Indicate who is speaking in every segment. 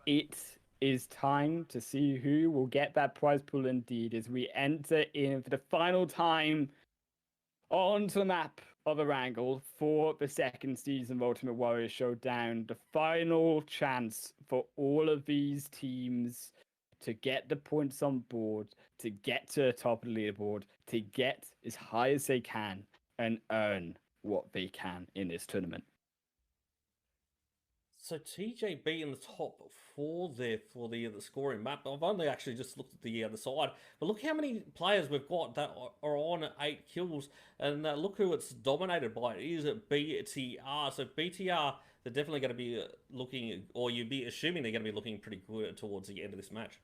Speaker 1: It is time to see who will get that prize pool indeed as we enter in for the final time onto the map of Erangel for the second season of Ultimate Warrior Showdown. The final chance for all of these teams to get the points on board, to get to the top of the leaderboard, to get as high as they can and earn what they can in this tournament.
Speaker 2: So TJB in the top four there for the scoring map. I've only actually just looked at the side, but look how many players we've got that are on 8 kills, and look who it's dominated by. It is BTR. So BTR, they're definitely going to be looking, or you'd be assuming they're going to be looking pretty good towards the end of this match.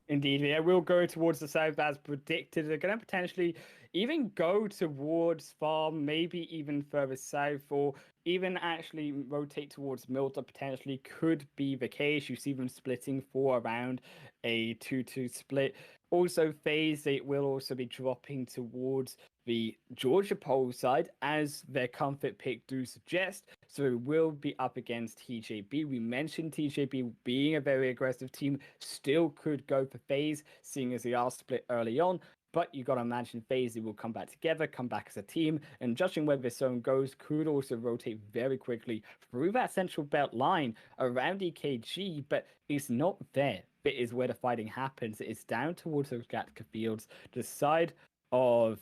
Speaker 1: Indeed, yeah, we'll go towards the south as predicted. They're going to potentially even go towards farm, maybe even further south, or even actually rotate towards Milta. Potentially could be the case. You see them splitting for around a 2-2 split. Also, phase, they will also be dropping towards the Georgia pole side, as their comfort pick do suggest. So it will be up against TJB. We mentioned TJB being a very aggressive team, still could go for phase, seeing as they are split early on. But you got to imagine phase, they will come back together, come back as a team, and judging where this zone goes, could also rotate very quickly through that central belt line around EKG, but it's not there. It is where the fighting happens. It's down towards those Gatka fields, the side of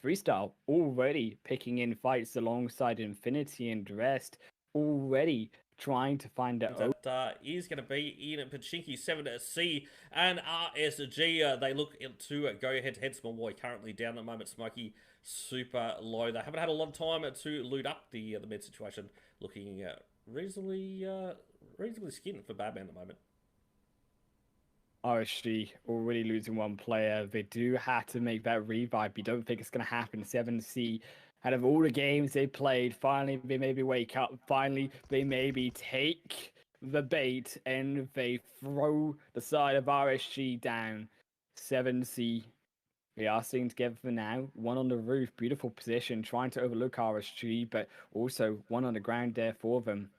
Speaker 1: Freestyle already picking in fights alongside Infinity and Rest, already trying to find their own.
Speaker 2: That is going to be in Pachinki 7C and RSG. They look to go head to head. Small boy currently down at the moment. Smokey super low. They haven't had a lot of time to loot up the mid situation. Looking reasonably skinned for Badman at the moment.
Speaker 1: RSG already losing one player. They do have to make that revive. You don't think it's going to happen. 7C, out of all the games they played, finally they maybe wake up. Finally, they maybe take the bait and they throw the side of RSG down. 7C, they are staying together for now. One on the roof, beautiful position, trying to overlook RSG, but also one on the ground there for them.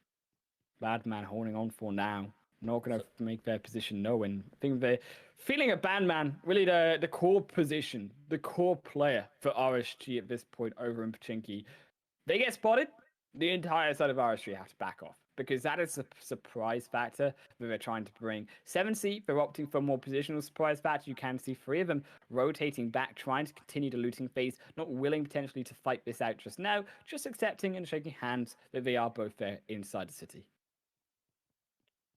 Speaker 1: Badman holding on for now. Not going to make their position known. I think they're feeling a Bandman, really the core position, the core player for RSG at this point over in Pachinki. They get spotted, the entire side of RSG have to back off because that is a surprise factor that they're trying to bring. 7C, they're opting for a more positional surprise factor. You can see 3 of them rotating back, trying to continue the looting phase, not willing potentially to fight this out just now, just accepting and shaking hands that they are both there inside the city.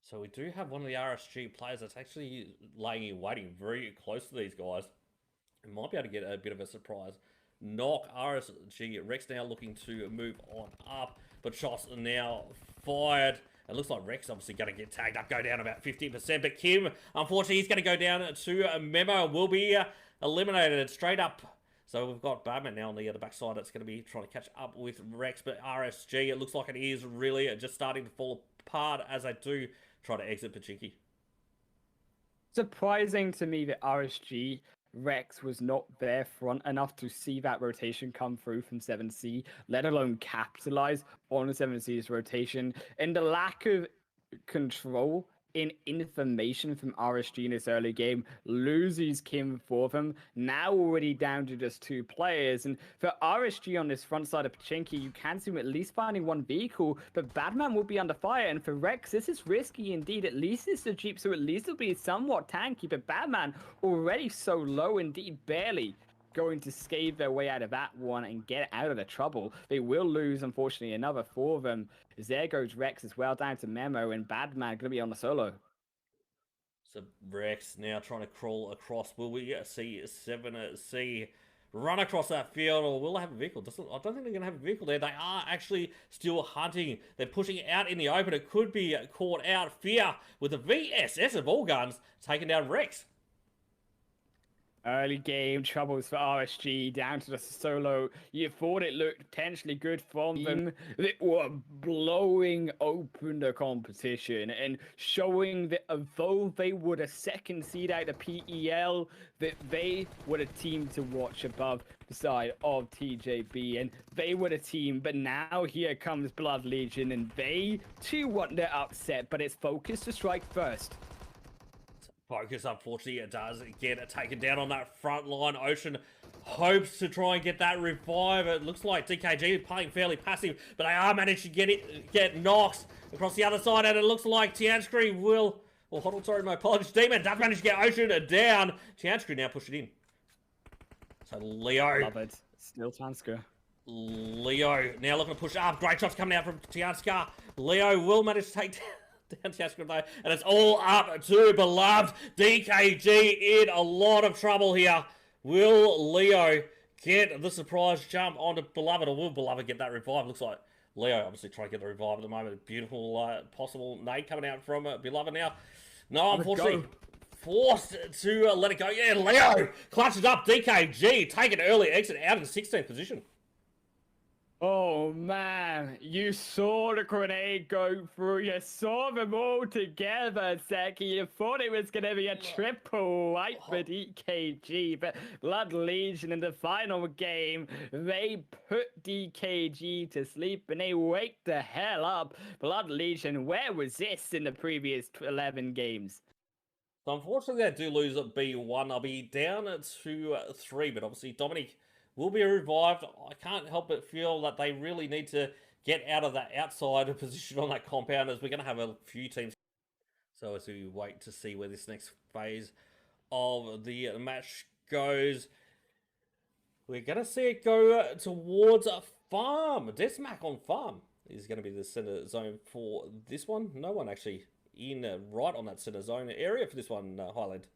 Speaker 2: So we do have one of the RSG players that's actually laying in waiting very close to these guys. We might be able to get a bit of a surprise knock. RSG, Rex now looking to move on up, but shots are now fired. It looks like Rex obviously going to get tagged up, go down about 50%, but Kim, unfortunately, he's going to go down to a Memo, will be eliminated straight up. So we've got Badman now on the backside that's going to be trying to catch up with Rex, but RSG, it looks like it is really just starting to fall apart as they do try to exit Pachinki.
Speaker 1: Surprising to me that RSG Rex was not there front enough to see that rotation come through from 7C, let alone capitalize on 7C's rotation. And the lack of control in information from RSG in this early game loses Kim for them. Now already down to just 2 players. And for RSG on this front side of Pachinki, you can see him at least finding 1 vehicle, but Badman will be under fire. And for Rex, this is risky indeed. At least it's the Jeep, so at least it'll be somewhat tanky. But Badman already so low indeed, barely going to scathe their way out of that one and get out of the trouble. They will lose, unfortunately, another 4 of them. There goes Rex as well, down to Memo, and Badman going to be on the solo.
Speaker 2: So Rex now trying to crawl across. Will we see 7C run across that field, or will they have a vehicle? I don't think they're going to have a vehicle there. They are actually still hunting. They're pushing out in the open. It could be caught out. Fear with the VSS of all guns taking down Rex.
Speaker 1: Early game troubles for RSG down to the solo. You thought it looked potentially good from them. They were blowing open the competition and showing that although they were the second seed out of PEL, that they were the team to watch above the side of TJB, and they were the team. But now here comes Blood Legion, and they too want their upset, but it's focus to strike first.
Speaker 2: Focus, unfortunately, it does get taken down on that front line. Ocean hopes to try and get that revive. It looks like DKG playing fairly passive, but they are managed to get Nox across the other side, and it looks like Tianskri will... Oh, hold on, sorry, my apologies. Demon does manage to get Ocean down. Tianskri now push it in. So Leo...
Speaker 1: Love it. Still Tianskri.
Speaker 2: Leo now looking to push up. Great shots coming out from Tianskri. Leo will manage to take down Tianskri though, and it's all up to Beloved. DKG in a lot of trouble here. Will Leo get the surprise jump onto Beloved, or will Beloved get that revive? Looks like Leo obviously trying to get the revive at the moment. Beautiful possible nade coming out from Beloved now. No, unfortunately, forced to let it go. Yeah, Leo clutches up DKG, take an early exit out in 16th position.
Speaker 1: Oh man, you saw the grenade go through, you saw them all together, Seki. You thought it was going to be a triple wipe for DKG, but Blood Legion in the final game, they put DKG to sleep and they wake the hell up. Blood Legion, where was this in the previous 11 games?
Speaker 2: So unfortunately they do lose at B1. I'll be down to 3, but obviously Dominic will be revived. I can't help but feel that they really need to get out of that outside position on that compound, as we're going to have a few teams. So as we wait to see where this next phase of the match goes, we're going to see it go towards Farm. Desmac on Farm is going to be the center zone for this one. No one actually in right on that center zone area for this one, Highland.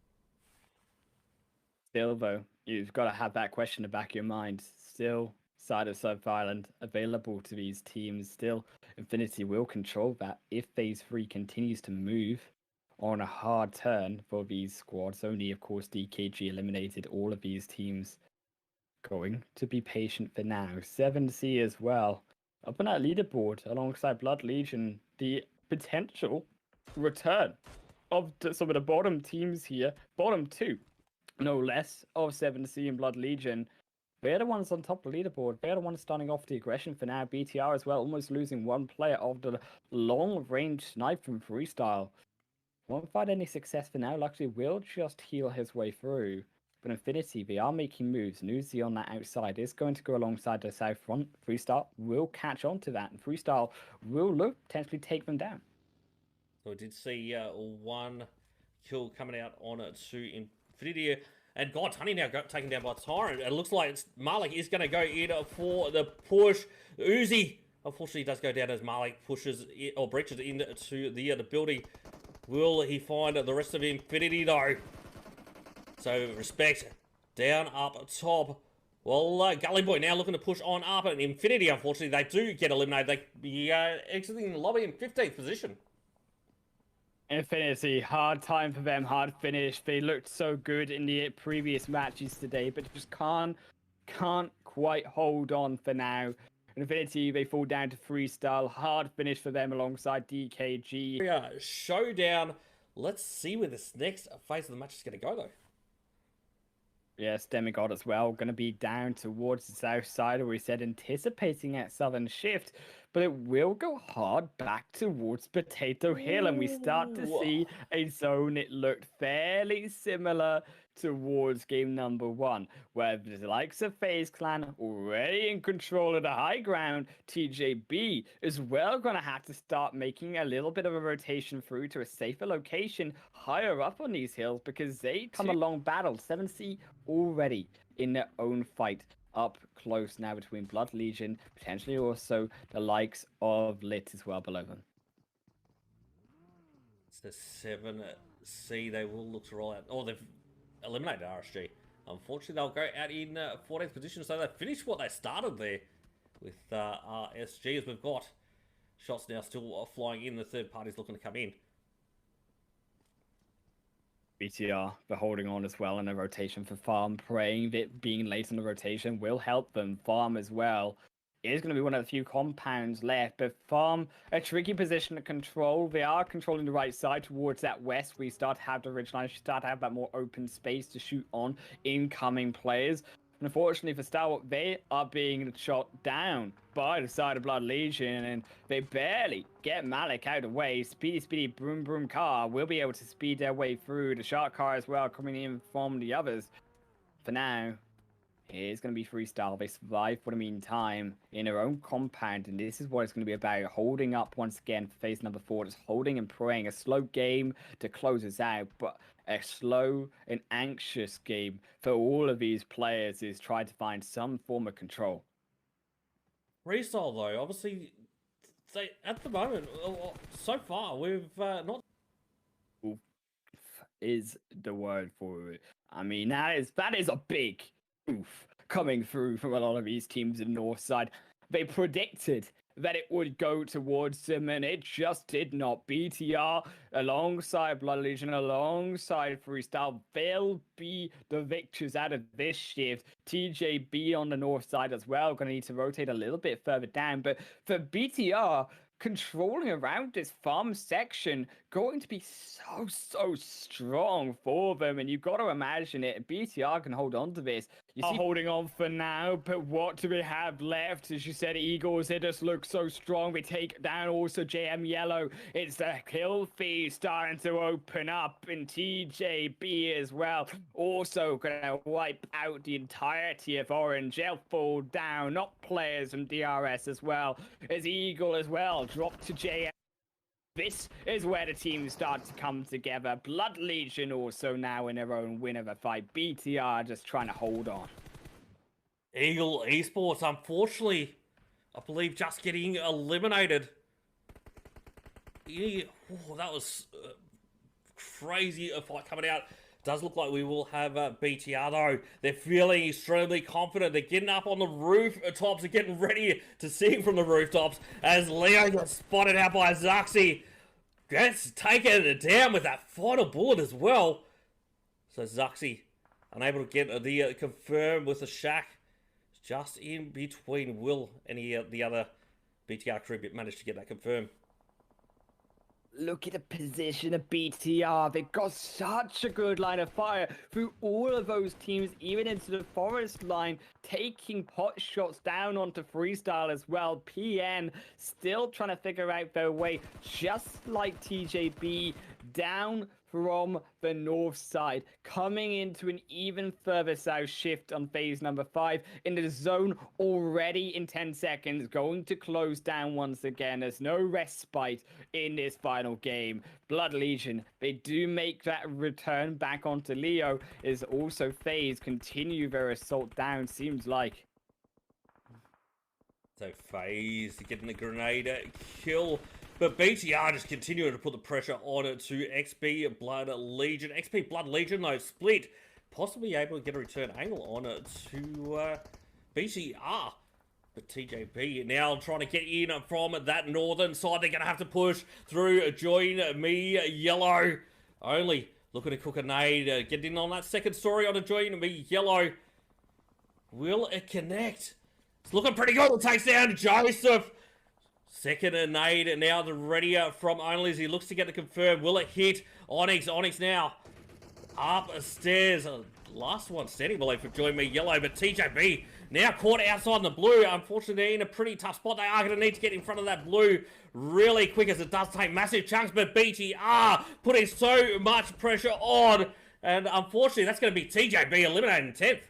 Speaker 1: Still, though, you've got to have that question in the back of your mind. Still, side of South Island available to these teams. Still, Infinity will control that if phase 3 continues to move on a hard turn for these squads. Only, of course, DKG eliminated all of these teams. Going to be patient for now. 7C as well. Up on that leaderboard alongside Blood Legion, the potential return of some of the bottom teams here. Bottom 2. No less, of 7C and Blood Legion. They're the ones on top of the leaderboard. They're the ones starting off the aggression for now. BTR as well, almost losing one player of the long-range snipe from Freestyle. Won't find any success for now. Luckily, will just heal his way through. But Infinity, they are making moves. Nuzi on that outside is going to go alongside the south front. Freestyle will catch on to that, and Freestyle will look potentially take them down.
Speaker 2: So we did see one kill coming out on it to Infinity, and God's Honey now got taken down by Tyrant. It looks like Malik is going to go in for the push. Uzi, unfortunately, does go down as Malik pushes it, or breaches into the building. Will he find the rest of Infinity though? So Respect down up top. Well, Gully Boy now looking to push on up, and Infinity, unfortunately, they do get eliminated. They be exiting the lobby in 15th position.
Speaker 1: Infinity, hard time for them, hard finish. They looked so good in the previous matches today, but just can't quite hold on for now. Infinity, they fall down to Freestyle. Hard finish for them alongside DKG.
Speaker 2: Yeah, Showdown. Let's see where this next phase of the match is going to go, though.
Speaker 1: Yes, Demigod as well, going to be down towards the south side, where we said anticipating that southern shift, but it will go hard back towards Potato Hill, and we start to see a zone. It looked fairly similar towards game number 1, where the likes of FaZe Clan already in control of the high ground. TJB is well going to have to start making a little bit of a rotation through to a safer location higher up on these hills, because they come along battle. 7C already in their own fight up close now between Blood Legion, potentially also the likes of Lit as well below them.
Speaker 2: It's the 7C. They will look to roll out. Oh, they've eliminated RSG. Unfortunately, they'll go out in 14th position, so they finished what they started there with RSG, as we've got shots now still flying in. The third party's looking to come in.
Speaker 1: BTR, they're holding on as well in a rotation for Farm, praying that being late in the rotation will help them. Farm as well is going to be one of the few compounds left, but Farm, a tricky position to control. They are controlling the right side towards that west, where you start to have the ridge line, you start to have that more open space to shoot on incoming players. And unfortunately for Star Wars, they are being shot down by the side of Blood Legion, and they barely get Malik out of the way. Speedy Broom Broom car will be able to speed their way through. The Shark car as well coming in from the others. For now, it's going to be freestyle. They survive for the meantime in their own compound, and this is what it's going to be about. Holding up once again for phase number 4. Just holding and praying. A slow game to close us out, but a slow and anxious game for all of these players is trying to find some form of control.
Speaker 2: Freestyle, though, obviously, they, at the moment, so far, we've not...
Speaker 1: Oof is the word for it. I mean, that is a big oof coming through from a lot of these teams in the north side. They predicted that it would go towards them, and it just did not. BTR alongside Blood Legion, alongside Freestyle, they'll be the victors out of this shift. TJB on the north side as well, going to need to rotate a little bit further down, but for BTR, controlling around this farm section going to be so strong for them, and you've got to imagine it. BTR can hold on to this. You see, holding on for now, but what do we have left? As you said, Eagles, they just look so strong. We take down also JM Yellow. It's the kill feed starting to open up, and TJB as well. Also gonna wipe out the entirety of Orange. They'll fall down, not players from DRS as well, as Eagle as well drop to JM. This is where the teams start to come together. Blood Legion also now in their own win of a fight. BTR just trying to hold on.
Speaker 2: Eagle Esports, unfortunately, I believe just getting eliminated. Yeah, that was crazy a fight coming out. Does look like we will have BTR though. They're feeling extremely confident. They're getting up on the rooftops. They're getting ready to sing from the rooftops as Leo gets spotted out by Zuxi. Gets taken down with that final bullet as well. So Zuxi unable to get the confirm with the shack. Just in between Will and the other BTR crew managed to get that confirmed.
Speaker 1: Look at the position of BTR. They've got such a good line of fire through all of those teams, even into the forest line, taking pot shots down onto Freestyle as well. PN still trying to figure out their way, just like TJB, down from the north side, coming into an even further south shift on phase number 5 into the zone already in 10 seconds, going to close down once again. There's no respite in this final game. Blood Legion, they do make that return back onto Leo, is also FaZe continue their assault down, seems like.
Speaker 2: So FaZe getting the grenade kill. But BTR just continuing to put the pressure on it to XP Blood Legion. XP Blood Legion, though, split. Possibly able to get a return angle on it to BTR. But TJB now trying to get in from that northern side. They're going to have to push through Join Me Yellow. Only looking to cook a nade. Get in on that second story on a Join Me Yellow. Will it connect? It's looking pretty good. It takes down Joseph. Second nade, and now the ready from Only as he looks to get the confirm. Will it hit? Onyx now upstairs. Last one standing, I believe, for Join Me Yellow, but TJB now caught outside the blue. Unfortunately, they're in a pretty tough spot. They are going to need to get in front of that blue really quick, as it does take massive chunks, but BTR putting so much pressure on, and unfortunately, that's going to be TJB eliminating 10th.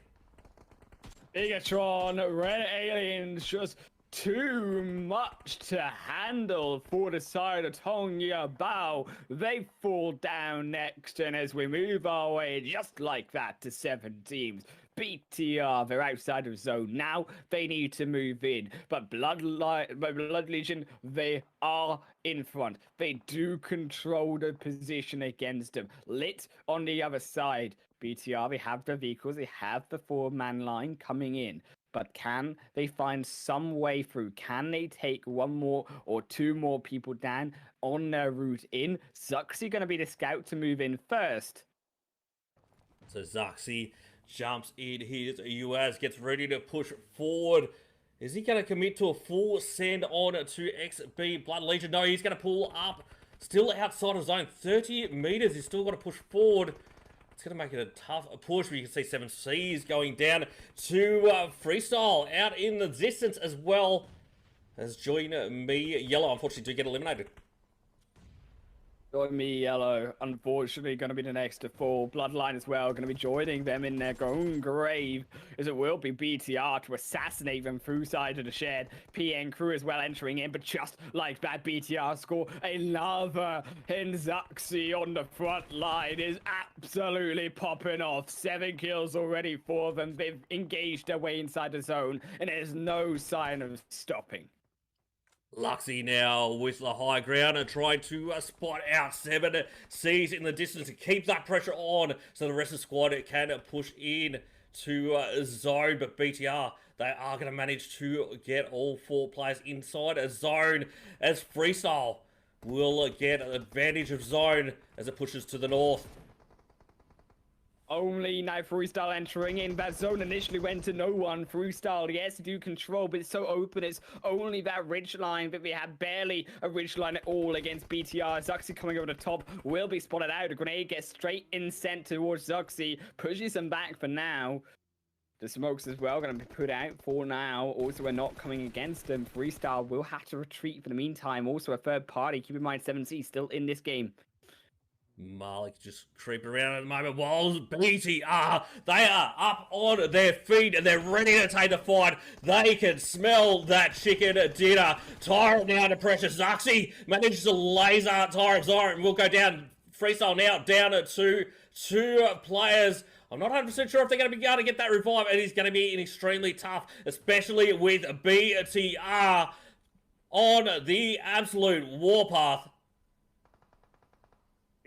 Speaker 1: Bigatron, Red Aliens, just too much to handle for the side of Tonga Bao. They fall down next, and as we move our way just like that to 7 teams, BTR, they're outside of zone now. They need to move in, but Blood Legion, they are in front. They do control the position against them. Lit on the other side. BTR, they have the vehicles, they have the 4-man line coming in. But can they find some way through? Can they take 1 more or 2 more people down on their route in? Zuxi going to be the scout to move in first.
Speaker 2: So Zaxi jumps in his US, gets ready to push forward. Is he going to commit to a full send on to XB Blood Legion? No, he's going to pull up. Still outside of zone. 30 meters. He's still got to push forward. It's going to make it a tough push. But you can see 7Cs going down to Freestyle out in the distance as well. As Join Me Yellow, unfortunately, do get eliminated.
Speaker 1: Join Me Yellow, unfortunately, going to be the next to fall. Bloodline as well, going to be joining them in their own grave, as it will be BTR to assassinate them through side of the shed. PN crew as well entering in, but just like that, BTR score another Hinzaxi on the front line is absolutely popping off. 7 kills already for them. They've engaged their way inside the zone, and there's no sign of stopping.
Speaker 2: Luxy now with the high ground and trying to spot out 7Cs in the distance to keep that pressure on so the rest of the squad can push in to zone. But BTR, they are going to manage to get all 4 players inside a zone as Freestyle will get an advantage of zone as it pushes to the north.
Speaker 1: Only now Freestyle entering in. That zone initially went to no one. Freestyle, yes, do control, but it's so open. It's only that ridge line, but we have barely a ridge line at all against BTR. Zuxi coming over the top will be spotted out. A grenade gets straight in sent towards Zuxi, pushes him back for now. The smokes as well going to be put out for now. Also, we're not coming against them. Freestyle will have to retreat for the meantime. Also, a third party. Keep in mind, 7C still in this game.
Speaker 2: Malik just creeping around at the moment while BTR, they are up on their feet and they're ready to take the fight. They can smell that chicken dinner. Tyrant now under pressure. Zaxi manages to laser Tyrant. Tyrant will go down. Freestyle now down to 2 players. I'm not 100% sure if they're going to be able to get that revive. It is going to be extremely tough, especially with BTR on the absolute warpath.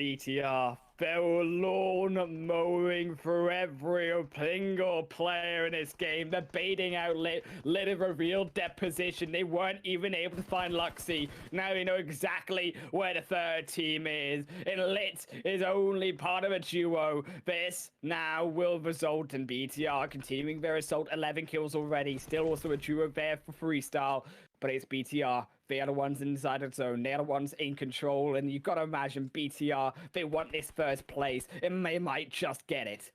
Speaker 1: BTR, they're lawn mowing for every single player in this game. They're baiting out Lit have revealed their position. They weren't even able to find Luxy. Now we know exactly where the third team is. And Lit is only part of a duo. This now will result in BTR continuing their assault. 11 kills already. Still also a duo there for Freestyle. But it's BTR. They are the ones inside the zone. They are the ones in control. And you've got to imagine BTR, they want this first place. And they might just get it.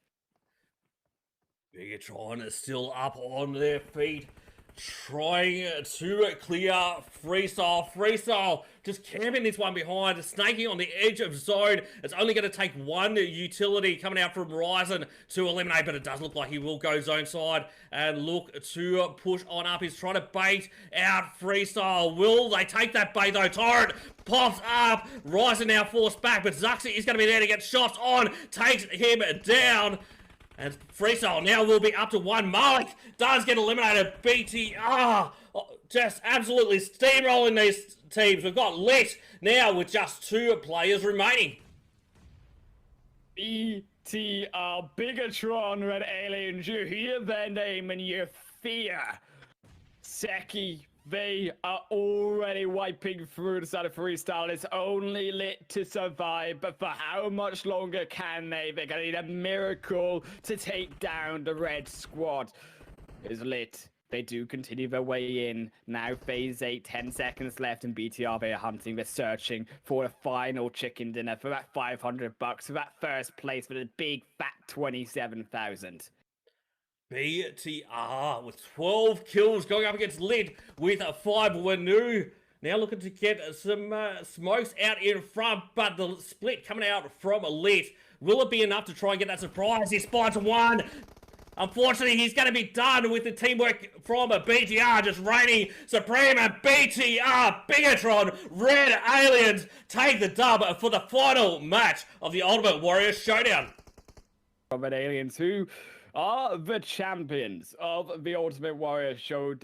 Speaker 2: Bigatron is still up on their feet. Trying to clear Freestyle. Freestyle just camping this one behind, snaking on the edge of zone. It's only going to take 1 utility coming out from Ryzen to eliminate, but it does look like he will go zone side and look to push on up. He's trying to bait out Freestyle. Will they take that bait though? Torrent pops up. Ryzen now forced back, but Zuxi is going to be there to get shots on. Takes him down. And Freestyle now will be up to 1. Malik does get eliminated. BTR just absolutely steamrolling these teams. We've got Lit now with just 2 players remaining.
Speaker 1: BTR, Bigatron, Red Aliens, you hear their name and you fear. Seki, they are already wiping through the side of Freestyle. It's only Lit to survive, but for how much longer can they? They're gonna need a miracle to take down the red squad. Is Lit. They do continue their way in. Now phase 8, 10 seconds left, and BTR, they are hunting. They're searching for the final chicken dinner, for that $500, for that first place, for the big fat 27,000.
Speaker 2: BTR with 12 kills going up against Lit with 5. Wanu now looking to get some smokes out in front, but the split coming out from Lit. Will it be enough to try and get that surprise? He spots 1. Unfortunately, he's going to be done with the teamwork from BTR just reigning supreme. And BTR, Bigatron, Red Aliens take the dub for the final match of the Ultimate Warrior Showdown.
Speaker 1: Red Aliens, who are the champions of the Ultimate Warrior Showdown.